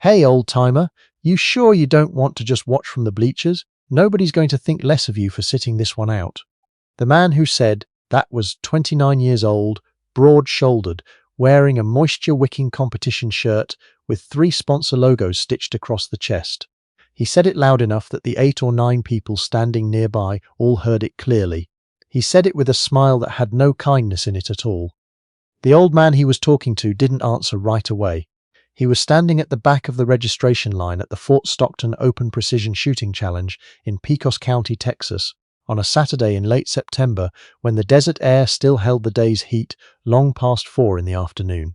"Hey, old-timer, you sure you don't want to just watch from the bleachers? Nobody's going to think less of you for sitting this one out." The man who said that was 29 years old, broad-shouldered, wearing a moisture-wicking competition shirt with 3 sponsor logos stitched across the chest. He said it loud enough that the 8 or 9 people standing nearby all heard it clearly. He said it with a smile that had no kindness in it at all. The old man he was talking to didn't answer right away. He was standing at the back of the registration line at the Fort Stockton Open Precision Shooting Challenge in Pecos County, Texas, on a Saturday in late September when the desert air still held the day's heat long past 4 in the afternoon.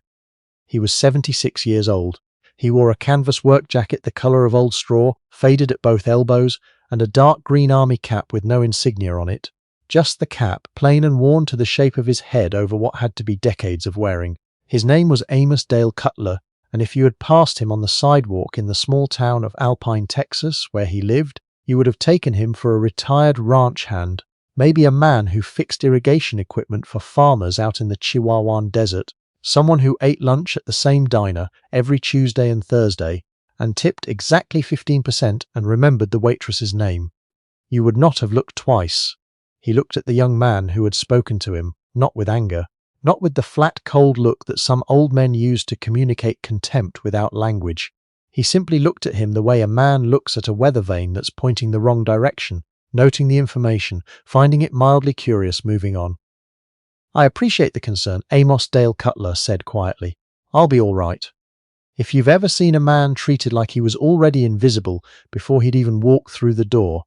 He was 76 years old. He wore a canvas work jacket the color of old straw, faded at both elbows, and a dark green army cap with no insignia on it. Just the cap, plain and worn to the shape of his head over what had to be decades of wearing. His name was Amos Dale Cutler, and if you had passed him on the sidewalk in the small town of Alpine, Texas, where he lived, you would have taken him for a retired ranch hand, maybe a man who fixed irrigation equipment for farmers out in the Chihuahuan desert, someone who ate lunch at the same diner every Tuesday and Thursday, and tipped exactly 15% and remembered the waitress's name. You would not have looked twice. He looked at the young man who had spoken to him, not with anger, not with the flat, cold look that some old men use to communicate contempt without language. He simply looked at him the way a man looks at a weather vane that's pointing the wrong direction, noting the information, finding it mildly curious, moving on. "I appreciate the concern," Amos Dale Cutler said quietly. "I'll be all right." If you've ever seen a man treated like he was already invisible before he'd even walked through the door,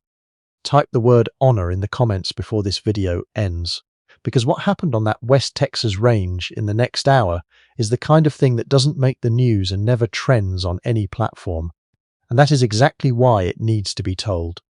type the word honor in the comments before this video ends. Because what happened on that West Texas range in the next hour is the kind of thing that doesn't make the news and never trends on any platform. And that is exactly why it needs to be told.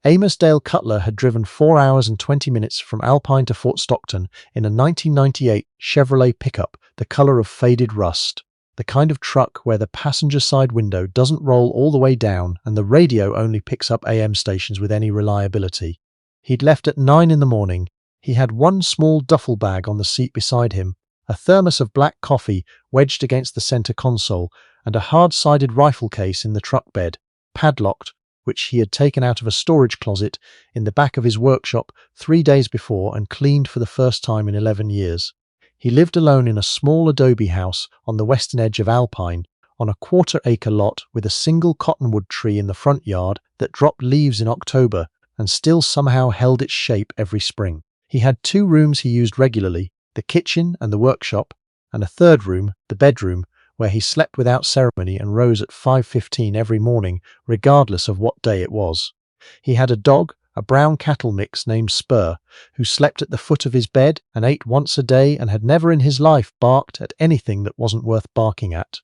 Amos Dale Cutler had driven 4 hours and 20 minutes from Alpine to Fort Stockton in a 1998 Chevrolet pickup the color of faded rust, the kind of truck where the passenger side window doesn't roll all the way down and the radio only picks up AM stations with any reliability. He'd left at 9 in the morning. He had one small duffel bag on the seat beside him, a thermos of black coffee wedged against the center console, and a hard-sided rifle case in the truck bed, padlocked, which he had taken out of a storage closet in the back of his workshop 3 days before and cleaned for the first time in 11 years. He lived alone in a small adobe house on the western edge of Alpine, on a quarter-acre lot with a single cottonwood tree in the front yard that dropped leaves in October and still somehow held its shape every spring. He had 2 rooms he used regularly, the kitchen and the workshop, and a third room, the bedroom, where he slept without ceremony and rose at 5:15 every morning, regardless of what day it was. He had a dog, a brown cattle mix named Spur, who slept at the foot of his bed and ate once a day and had never in his life barked at anything that wasn't worth barking at.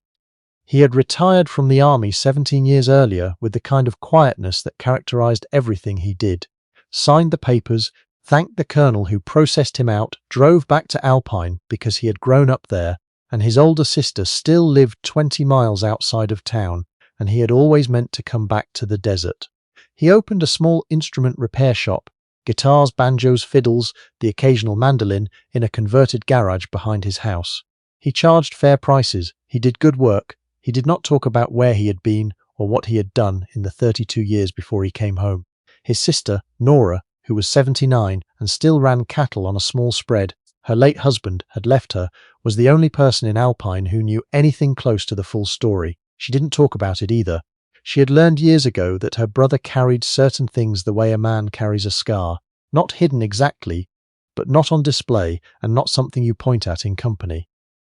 He had retired from the army 17 years earlier with the kind of quietness that characterized everything he did. Signed the papers, thanked the colonel who processed him out, drove back to Alpine because he had grown up there, and his older sister still lived 20 miles outside of town, and he had always meant to come back to the desert. He opened a small instrument repair shop, guitars, banjos, fiddles, the occasional mandolin, in a converted garage behind his house. He charged fair prices, he did good work, he did not talk about where he had been or what he had done in the 32 years before he came home. His sister, Nora, who was 79 and still ran cattle on a small spread, her late husband had left her, was the only person in Alpine who knew anything close to the full story. She didn't talk about it either. She had learned years ago that her brother carried certain things the way a man carries a scar, not hidden exactly, but not on display and not something you point at in company.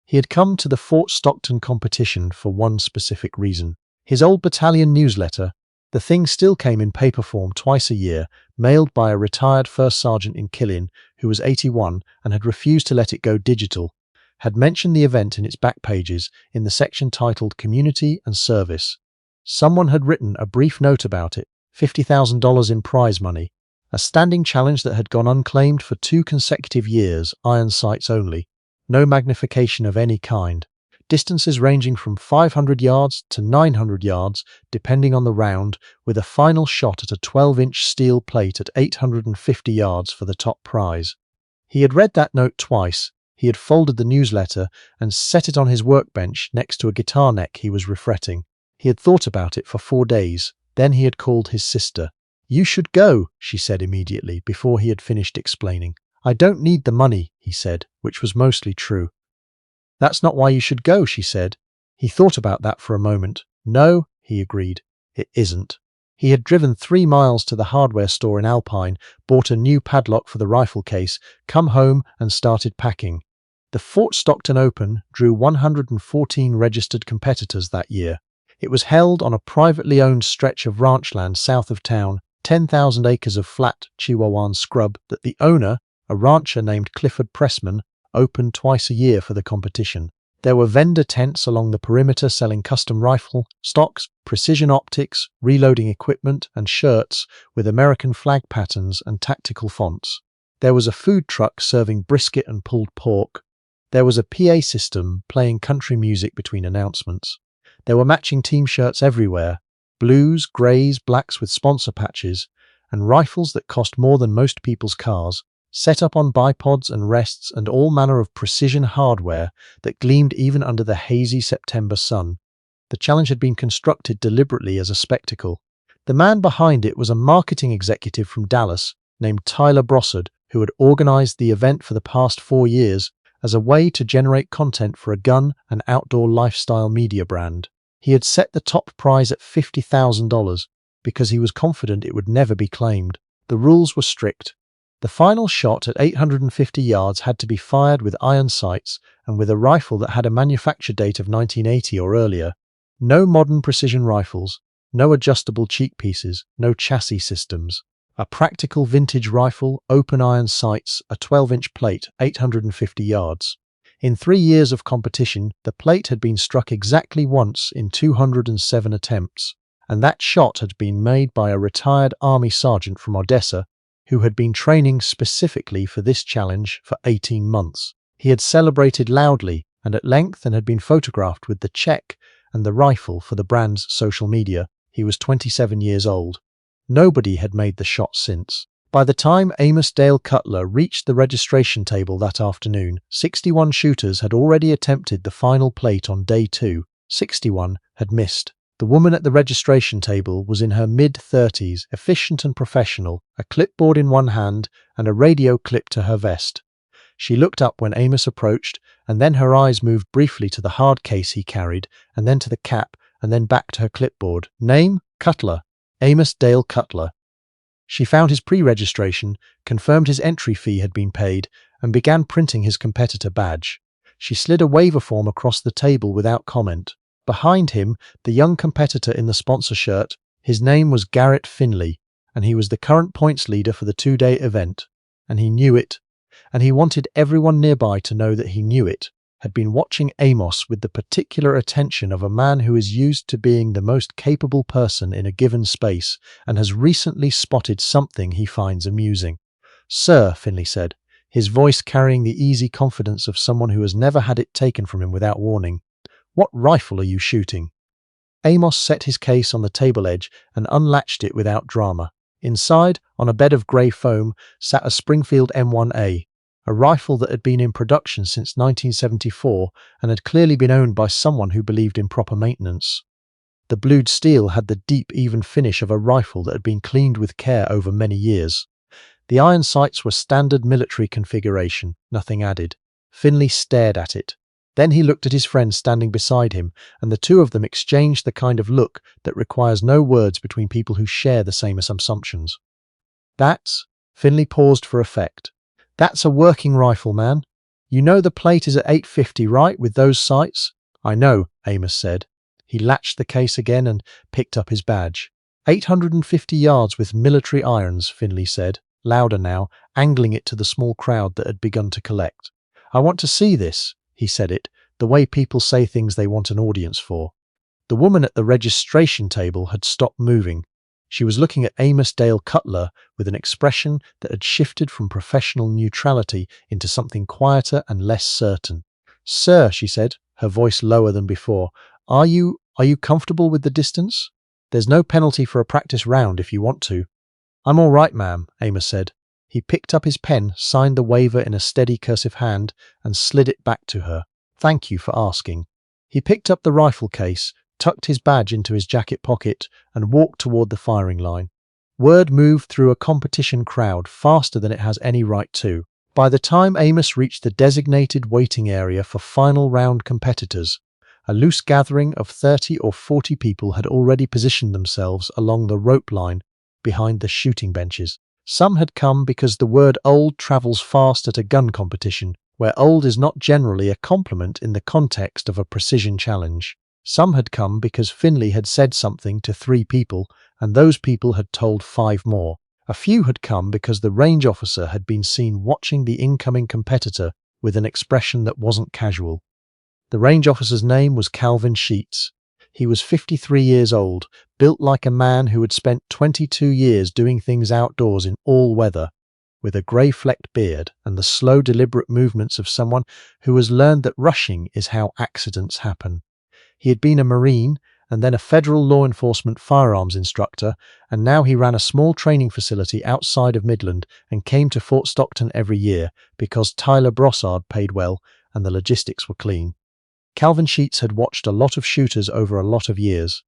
He had come to the Fort Stockton competition for one specific reason. His old battalion newsletter, the thing still came in paper form twice a year, mailed by a retired first sergeant in Killeen who was 81 and had refused to let it go digital, had mentioned the event in its back pages in the section titled Community and Service. Someone had written a brief note about it, $50,000 in prize money, a standing challenge that had gone unclaimed for 2 consecutive years, iron sights only, no magnification of any kind. Distances ranging from 500 yards to 900 yards, depending on the round, with a final shot at a 12-inch steel plate at 850 yards for the top prize. He had read that note twice. He had folded the newsletter and set it on his workbench next to a guitar neck he was refretting. He had thought about it for 4 days. Then he had called his sister. "You should go," she said immediately, before he had finished explaining. "I don't need the money," he said, which was mostly true. "That's not why you should go," she said. He thought about that for a moment. "No," he agreed, "it isn't." He had driven 3 miles to the hardware store in Alpine, bought a new padlock for the rifle case, come home and started packing. The Fort Stockton Open drew 114 registered competitors that year. It was held on a privately owned stretch of ranchland south of town, 10,000 acres of flat Chihuahuan scrub that the owner, a rancher named Clifford Pressman, opened twice a year for the competition. There were vendor tents along the perimeter selling custom rifle stocks, precision optics, reloading equipment, and shirts with American flag patterns and tactical fonts. There was a food truck serving brisket and pulled pork. There was a PA system playing country music between announcements. There were matching team shirts everywhere, blues, greys, blacks with sponsor patches, and rifles that cost more than most people's cars, set up on bipods and rests, and all manner of precision hardware that gleamed even under the hazy September sun. The challenge had been constructed deliberately as a spectacle. The man behind it was a marketing executive from Dallas named Tyler Brossard, who had organized the event for the past 4 years as a way to generate content for a gun and outdoor lifestyle media brand. He had set the top prize at $50,000 because he was confident it would never be claimed. The rules were strict. The final shot at 850 yards had to be fired with iron sights and with a rifle that had a manufacture date of 1980 or earlier. No modern precision rifles, no adjustable cheek pieces, no chassis systems. A practical vintage rifle, open iron sights, a 12-inch plate, 850 yards. In 3 years of competition, the plate had been struck exactly once in 207 attempts, and that shot had been made by a retired army sergeant from Odessa who had been training specifically for this challenge for 18 months. He had celebrated loudly and at length and had been photographed with the check and the rifle for the brand's social media. He was 27 years old. Nobody had made the shot since. By the time Amos Dale Cutler reached the registration table that afternoon, 61 shooters had already attempted the final plate on day 2. 61 had missed. The woman at the registration table was in her mid-30s, efficient and professional, a clipboard in one hand and a radio clipped to her vest. She looked up when Amos approached, and then her eyes moved briefly to the hard case he carried, and then to the cap, and then back to her clipboard. Name? Cutler. Amos Dale Cutler. She found his pre-registration, confirmed his entry fee had been paid, and began printing his competitor badge. She slid a waiver form across the table without comment. Behind him, the young competitor in the sponsor shirt, his name was Garrett Finley, and he was the current points leader for the 2-day event. And he knew it. And he wanted everyone nearby to know that he knew it, had been watching Amos with the particular attention of a man who is used to being the most capable person in a given space and has recently spotted something he finds amusing. "Sir," Finley said, his voice carrying the easy confidence of someone who has never had it taken from him without warning, "what rifle are you shooting?" Amos set his case on the table edge and unlatched it without drama. Inside, on a bed of grey foam, sat a Springfield M1A, a rifle that had been in production since 1974 and had clearly been owned by someone who believed in proper maintenance. The blued steel had the deep, even finish of a rifle that had been cleaned with care over many years. The iron sights were standard military configuration, nothing added. Finley stared at it. Then he looked at his friend standing beside him, and the two of them exchanged the kind of look that requires no words between people who share the same assumptions. "That's..." Finley paused for effect. "That's a working rifle, man. You know the plate is at 850, right, with those sights?" "I know," Amos said. He latched the case again and picked up his badge. 850 yards with military irons, Finley said, louder now, angling it to the small crowd that had begun to collect. "I want to see this." He said it, the way people say things they want an audience for. The woman at the registration table had stopped moving. She was looking at Amos Dale Cutler with an expression that had shifted from professional neutrality into something quieter and less certain. "Sir," she said, her voice lower than before, are you comfortable with the distance? There's no penalty for a practice round if you want to." "I'm all right, ma'am," Amos said. He picked up his pen, signed the waiver in a steady cursive hand, and slid it back to her. "Thank you for asking." He picked up the rifle case, tucked his badge into his jacket pocket, and walked toward the firing line. Word moved through a competition crowd faster than it has any right to. By the time Amos reached the designated waiting area for final round competitors, a loose gathering of 30 or 40 people had already positioned themselves along the rope line behind the shooting benches. Some had come because the word old travels fast at a gun competition, where old is not generally a compliment in the context of a precision challenge. Some had come because Finley had said something to 3 people, and those people had told 5 more. A few had come because the range officer had been seen watching the incoming competitor with an expression that wasn't casual. The range officer's name was Calvin Sheets. He was 53 years old, built like a man who had spent 22 years doing things outdoors in all weather, with a grey-flecked beard and the slow, deliberate movements of someone who has learned that rushing is how accidents happen. He had been a Marine and then a federal law enforcement firearms instructor, and now he ran a small training facility outside of Midland and came to Fort Stockton every year because Tyler Brossard paid well and the logistics were clean. Calvin Sheets had watched a lot of shooters over a lot of years.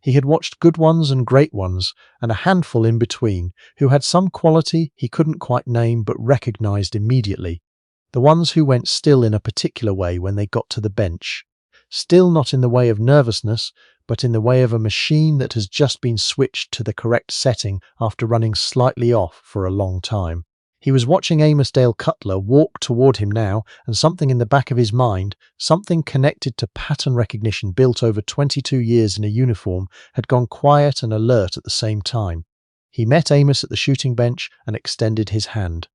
He had watched good ones and great ones, and a handful in between, who had some quality he couldn't quite name but recognized immediately. The ones who went still in a particular way when they got to the bench. Still not in the way of nervousness, but in the way of a machine that has just been switched to the correct setting after running slightly off for a long time. He was watching Amos Dale Cutler walk toward him now, and something in the back of his mind, something connected to pattern recognition built over 22 years in a uniform, had gone quiet and alert at the same time. He met Amos at the shooting bench and extended his hand.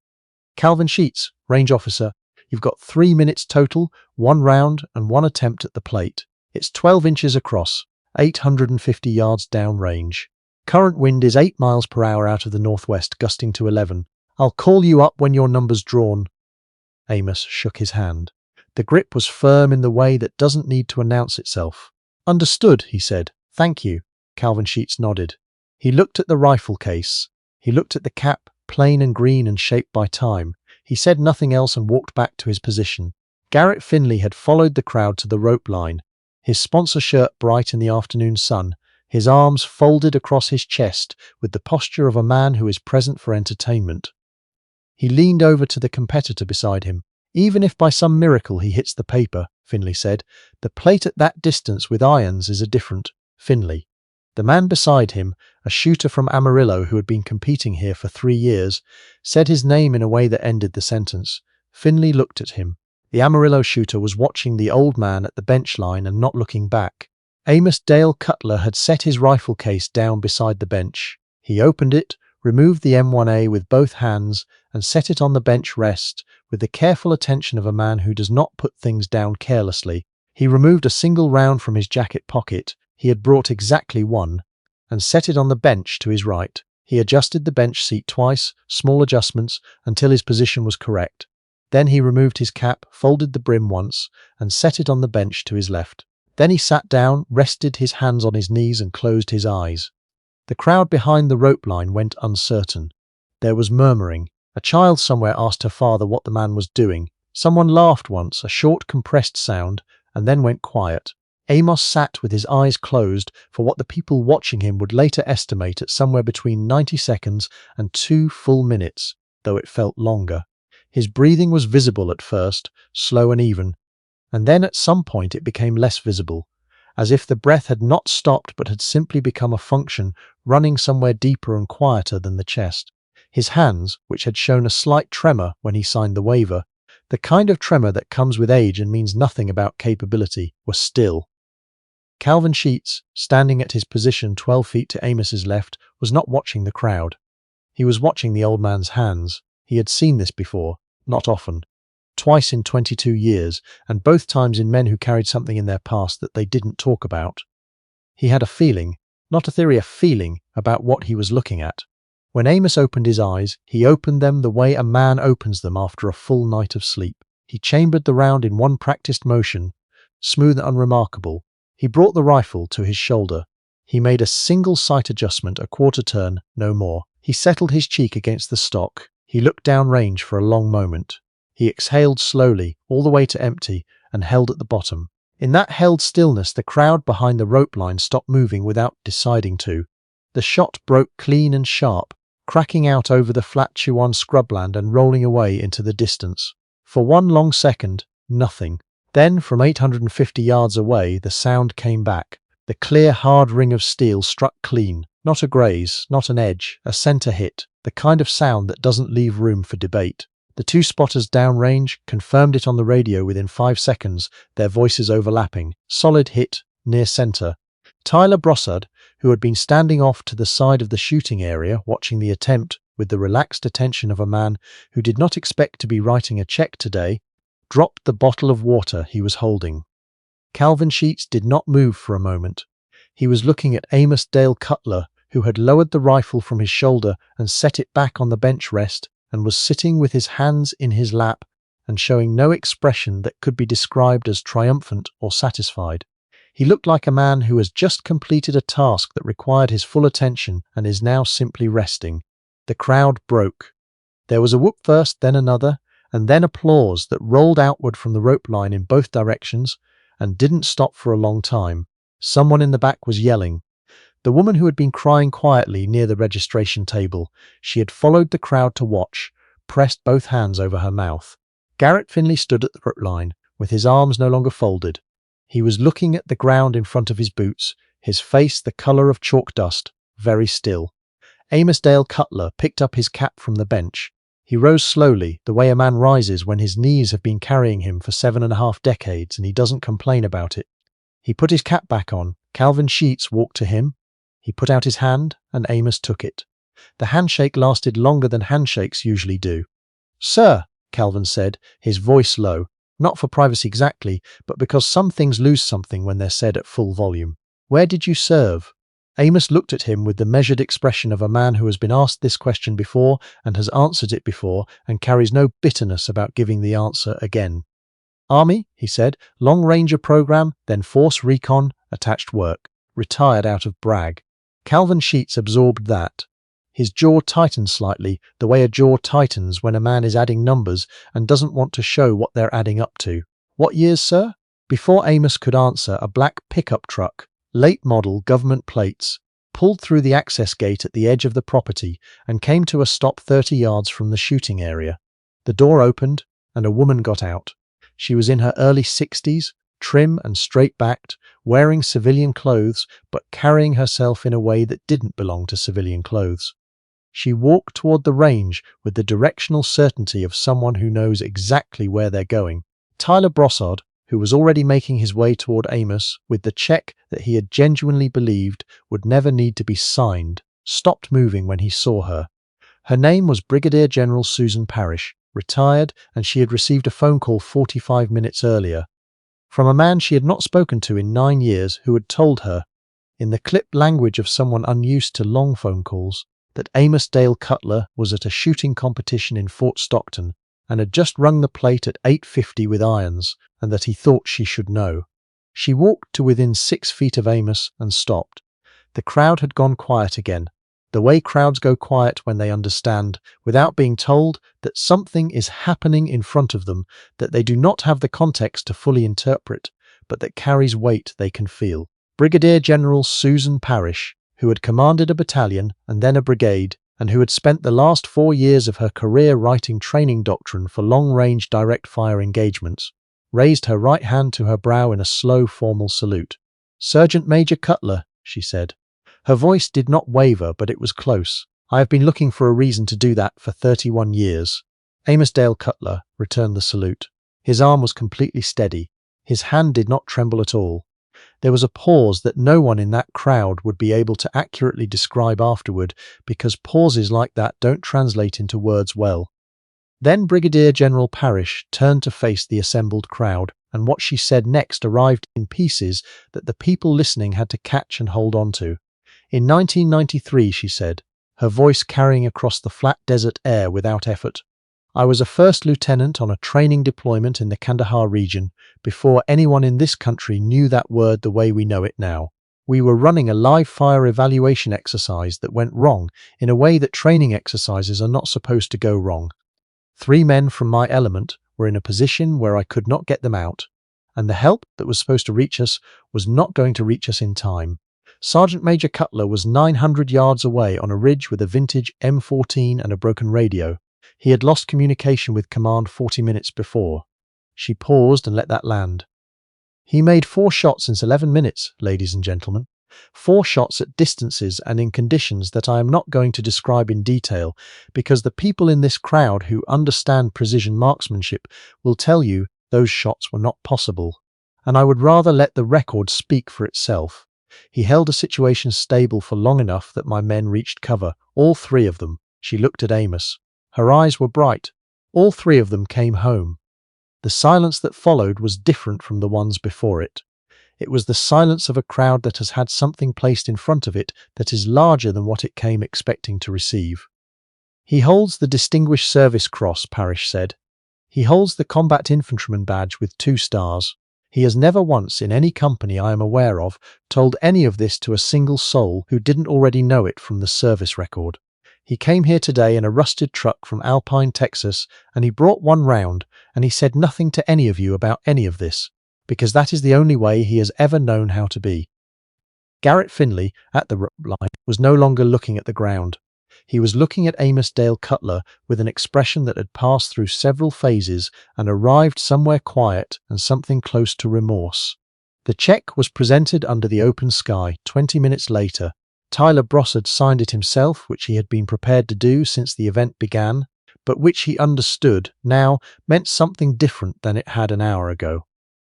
"Calvin Sheets, range officer. You've got 3 minutes total, 1 round and 1 attempt at the plate. It's 12 inches across, 850 yards down range. Current wind is 8 miles per hour out of the northwest, gusting to 11. I'll call you up when your number's drawn." Amos shook his hand. The grip was firm in the way that doesn't need to announce itself. "Understood," he said. "Thank you." Calvin Sheets nodded. He looked at the rifle case. He looked at the cap, plain and green and shaped by time. He said nothing else and walked back to his position. Garrett Finley had followed the crowd to the rope line, his sponsor shirt bright in the afternoon sun, his arms folded across his chest with the posture of a man who is present for entertainment. He leaned over to the competitor beside him. "Even if by some miracle he hits the paper," Finley said, "the plate at that distance with irons is a different Finley." The man beside him, a shooter from Amarillo who had been competing here for 3 years, said his name in a way that ended the sentence. Finley looked at him. The Amarillo shooter was watching the old man at the bench line and not looking back. Amos Dale Cutler had set his rifle case down beside the bench. He opened it, removed the M1A with both hands, and set it on the bench rest with the careful attention of a man who does not put things down carelessly. He removed a single round from his jacket pocket. He had brought exactly 1, and set it on the bench to his right. He adjusted the bench seat twice, small adjustments, until his position was correct. Then he removed his cap, folded the brim once, and set it on the bench to his left. Then he sat down, rested his hands on his knees, and closed his eyes. The crowd behind the rope line went uncertain. There was murmuring. A child somewhere asked her father what the man was doing. Someone laughed once, a short compressed sound, and then went quiet. Amos sat with his eyes closed for what the people watching him would later estimate at somewhere between 90 seconds and 2 full minutes, though it felt longer. His breathing was visible at first, slow and even, and then at some point it became less visible, as if the breath had not stopped but had simply become a function running somewhere deeper and quieter than the chest. His hands, which had shown a slight tremor when he signed the waiver, the kind of tremor that comes with age and means nothing about capability, were still. Calvin Sheets, standing at his position 12 feet to Amos's left, was not watching the crowd. He was watching the old man's hands. He had seen this before, not often. Twice in 22 years, and both times in men who carried something in their past that they didn't talk about. He had a feeling, not a theory, a feeling about what he was looking at. When Amos opened his eyes, he opened them the way a man opens them after a full night of sleep. He chambered the round in one practiced motion, smooth and unremarkable. He brought the rifle to his shoulder. He made a single sight adjustment, a quarter turn, no more. He settled his cheek against the stock. He looked downrange for a long moment. He exhaled slowly, all the way to empty, and held at the bottom. In that held stillness, the crowd behind the rope line stopped moving without deciding to. The shot broke clean and sharp, cracking out over the flat Chihuahua scrubland and rolling away into the distance. For one long second, nothing. Then, from 850 yards away, the sound came back. The clear, hard ring of steel struck clean. Not a graze, not an edge, a center hit. The kind of sound that doesn't leave room for debate. The two spotters downrange confirmed it on the radio within 5 seconds, their voices overlapping. Solid hit, near center. Tyler Brossard, who had been standing off to the side of the shooting area watching the attempt with the relaxed attention of a man who did not expect to be writing a check today, dropped the bottle of water he was holding. Calvin Sheets did not move for a moment. He was looking at Amos Dale Cutler, who had lowered the rifle from his shoulder and set it back on the bench rest, and was sitting with his hands in his lap and showing no expression that could be described as triumphant or satisfied. He looked like a man who has just completed a task that required his full attention and is now simply resting. The crowd broke. There was a whoop first, then another, and then applause that rolled outward from the rope line in both directions and didn't stop for a long time. Someone in the back was yelling. The woman who had been crying quietly near the registration table. She had followed the crowd to watch, pressed both hands over her mouth. Garrett Finley stood at the rope line, with his arms no longer folded. He was looking at the ground in front of his boots, his face the color of chalk dust, very still. Amos Dale Cutler picked up his cap from the bench. He rose slowly, the way a man rises when his knees have been carrying him for 7.5 decades and he doesn't complain about it. He put his cap back on. Calvin Sheets walked to him. He put out his hand, and Amos took it. The handshake lasted longer than handshakes usually do. "Sir," Calvin said, his voice low, not for privacy exactly, but because some things lose something when they're said at full volume. "Where did you serve?" Amos looked at him with the measured expression of a man who has been asked this question before and has answered it before and carries no bitterness about giving the answer again. "Army," he said, "long ranger program, then force recon, attached work. Retired out of Bragg." Calvin Sheets absorbed that. His jaw tightened slightly, the way a jaw tightens when a man is adding numbers and doesn't want to show what they're adding up to. "What years, sir?" Before Amos could answer, a black pickup truck, late model government plates, pulled through the access gate at the edge of the property and came to a stop 30 yards from the shooting area. The door opened and a woman got out. She was in her early 60s, trim and straight-backed, wearing civilian clothes, but carrying herself in a way that didn't belong to civilian clothes. She walked toward the range with the directional certainty of someone who knows exactly where they're going. Tyler Brossard, who was already making his way toward Amos with the check that he had genuinely believed would never need to be signed, stopped moving when he saw her. Her name was Brigadier General Susan Parrish, retired, and she had received a phone call 45 minutes earlier from a man she had not spoken to in 9 years who had told her, in the clipped language of someone unused to long phone calls, that Amos Dale Cutler was at a shooting competition in Fort Stockton and had just rung the plate at 8:50 with irons, and that he thought she should know. She walked to within 6 feet of Amos and stopped. The crowd had gone quiet again, the way crowds go quiet when they understand, without being told, that something is happening in front of them that they do not have the context to fully interpret, but that carries weight they can feel. Brigadier General Susan Parrish, who had commanded a battalion and then a brigade, and who had spent the last 4 years of her career writing training doctrine for long-range direct-fire engagements, raised her right hand to her brow in a slow, formal salute. "Sergeant Major Cutler," she said. Her voice did not waver, but it was close. "I have been looking for a reason to do that for 31 years. Amos Dale Cutler returned the salute. His arm was completely steady. His hand did not tremble at all. There was a pause that no one in that crowd would be able to accurately describe afterward, because pauses like that don't translate into words well. Then Brigadier General Parrish turned to face the assembled crowd, and what she said next arrived in pieces that the people listening had to catch and hold on to. "In 1993, she said, her voice carrying across the flat desert air without effort, "I was a first lieutenant on a training deployment in the Kandahar region before anyone in this country knew that word the way we know it now. We were running a live fire evaluation exercise that went wrong in a way that training exercises are not supposed to go wrong. 3 men from my element were in a position where I could not get them out, and the help that was supposed to reach us was not going to reach us in time. Sergeant Major Cutler was 900 yards away on a ridge with a vintage M14 and a broken radio. He had lost communication with command 40 minutes before. She paused and let that land. He made 4 shots in 11 minutes, ladies and gentlemen. 4 shots at distances and in conditions that I am not going to describe in detail, because the people in this crowd who understand precision marksmanship will tell you those shots were not possible, and I would rather let the record speak for itself. He held a situation stable for long enough that my men reached cover, all 3 of them. She looked at Amos. Her eyes were bright. All 3 of them came home. The silence that followed was different from the ones before it. It was the silence of a crowd that has had something placed in front of it that is larger than what it came expecting to receive. He holds the Distinguished Service Cross, Parrish said. He holds the Combat Infantryman badge with 2 stars. He has never once, in any company I am aware of, told any of this to a single soul who didn't already know it from the service record. He came here today in a rusted truck from Alpine, Texas, and he brought one round, and he said nothing to any of you about any of this, because that is the only way he has ever known how to be. Garrett Finley, at the line, was no longer looking at the ground. He was looking at Amos Dale Cutler with an expression that had passed through several phases and arrived somewhere quiet and something close to remorse. The check was presented under the open sky 20 minutes later. Tyler Brossard signed it himself, which he had been prepared to do since the event began, but which he understood now meant something different than it had an hour ago.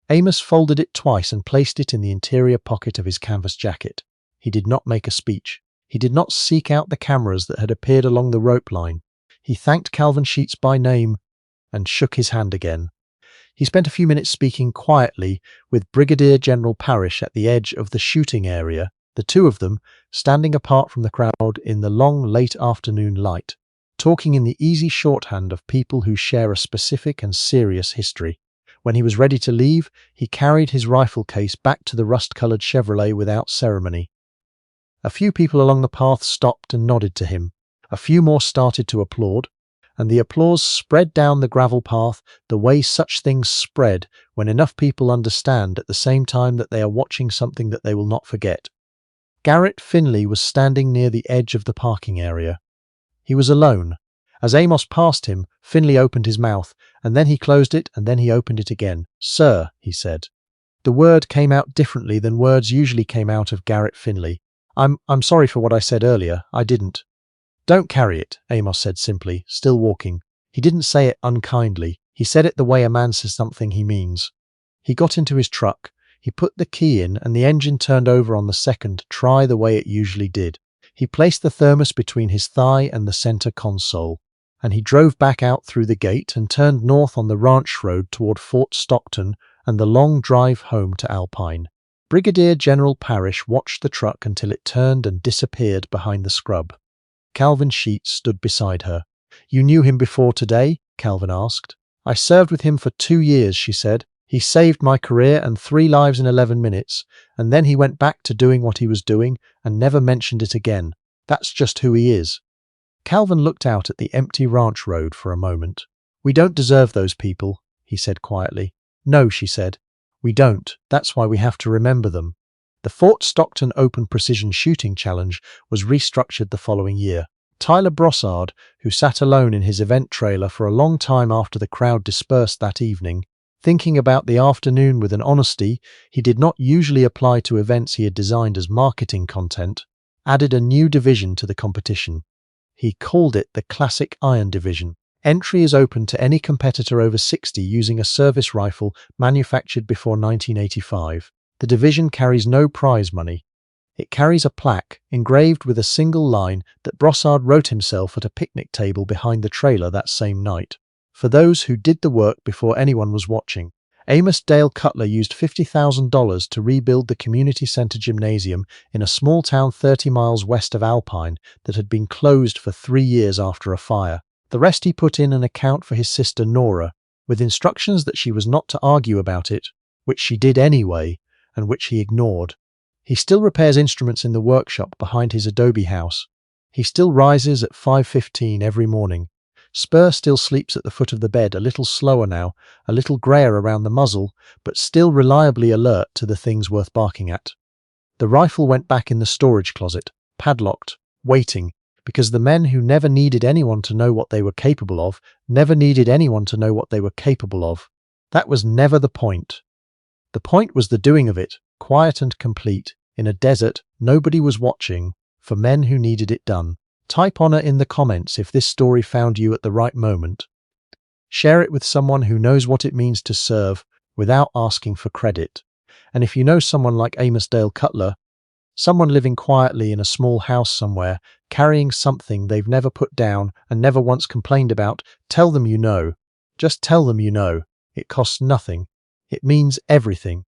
Amos folded it twice and placed it in the interior pocket of his canvas jacket. He did not make a speech. He did not seek out the cameras that had appeared along the rope line. He thanked Calvin Sheets by name and shook his hand again. He spent a few minutes speaking quietly with Brigadier General Parrish at the edge of the shooting area, the 2 of them standing apart from the crowd in the long late afternoon light, talking in the easy shorthand of people who share a specific and serious history. When he was ready to leave, he carried his rifle case back to the rust-coloured Chevrolet without ceremony. A few people along the path stopped and nodded to him. A few more started to applaud, and the applause spread down the gravel path the way such things spread when enough people understand at the same time that they are watching something that they will not forget. Garrett Finley was standing near the edge of the parking area. He was alone. As Amos passed him, Finley opened his mouth, and then he closed it, and then he opened it again. "Sir," he said. The word came out differently than words usually came out of Garrett Finley. I'm sorry for what I said earlier. I didn't." "Don't carry it," Amos said simply, still walking. He didn't say it unkindly. He said it the way a man says something he means. He got into his truck. He put the key in, and the engine turned over on the second to try the way it usually did. He placed the thermos between his thigh and the center console, and he drove back out through the gate and turned north on the ranch road toward Fort Stockton and the long drive home to Alpine. Brigadier General Parrish watched the truck until it turned and disappeared behind the scrub. Calvin Sheets stood beside her. "You knew him before today?" Calvin asked. "I served with him for 2 years," she said. "He saved my career and 3 lives in 11 minutes, and then he went back to doing what he was doing and never mentioned it again. That's just who he is." Calvin looked out at the empty ranch road for a moment. "We don't deserve those people," he said quietly. "No," she said. "We don't. That's why we have to remember them." The Fort Stockton Open Precision Shooting Challenge was restructured the following year. Tyler Brossard, who sat alone in his event trailer for a long time after the crowd dispersed that evening, thinking about the afternoon with an honesty he did not usually apply to events he had designed as marketing content, added a new division to the competition. He called it the Classic Iron Division. Entry is open to any competitor over 60 using a service rifle manufactured before 1985. The division carries no prize money. It carries a plaque engraved with a single line that Brossard wrote himself at a picnic table behind the trailer that same night. For those who did the work before anyone was watching. Amos Dale Cutler used $50,000 to rebuild the community center gymnasium in a small town 30 miles west of Alpine that had been closed for 3 years after a fire. The rest he put in an account for his sister Nora, with instructions that she was not to argue about it, which she did anyway, and which he ignored. He still repairs instruments in the workshop behind his adobe house. He still rises at 5:15 every morning, Spur still sleeps at the foot of the bed, a little slower now, a little greyer around the muzzle, but still reliably alert to the things worth barking at. The rifle went back in the storage closet, padlocked, waiting, because the men who never needed anyone to know what they were capable of, never needed anyone to know what they were capable of. That was never the point. The point was the doing of it, quiet and complete, in a desert nobody was watching, for men who needed it done. Type honor in the comments if this story found you at the right moment. Share it with someone who knows what it means to serve without asking for credit. And if you know someone like Amos Dale Cutler, someone living quietly in a small house somewhere, carrying something they've never put down and never once complained about, tell them you know. Just tell them you know. It costs nothing. It means everything.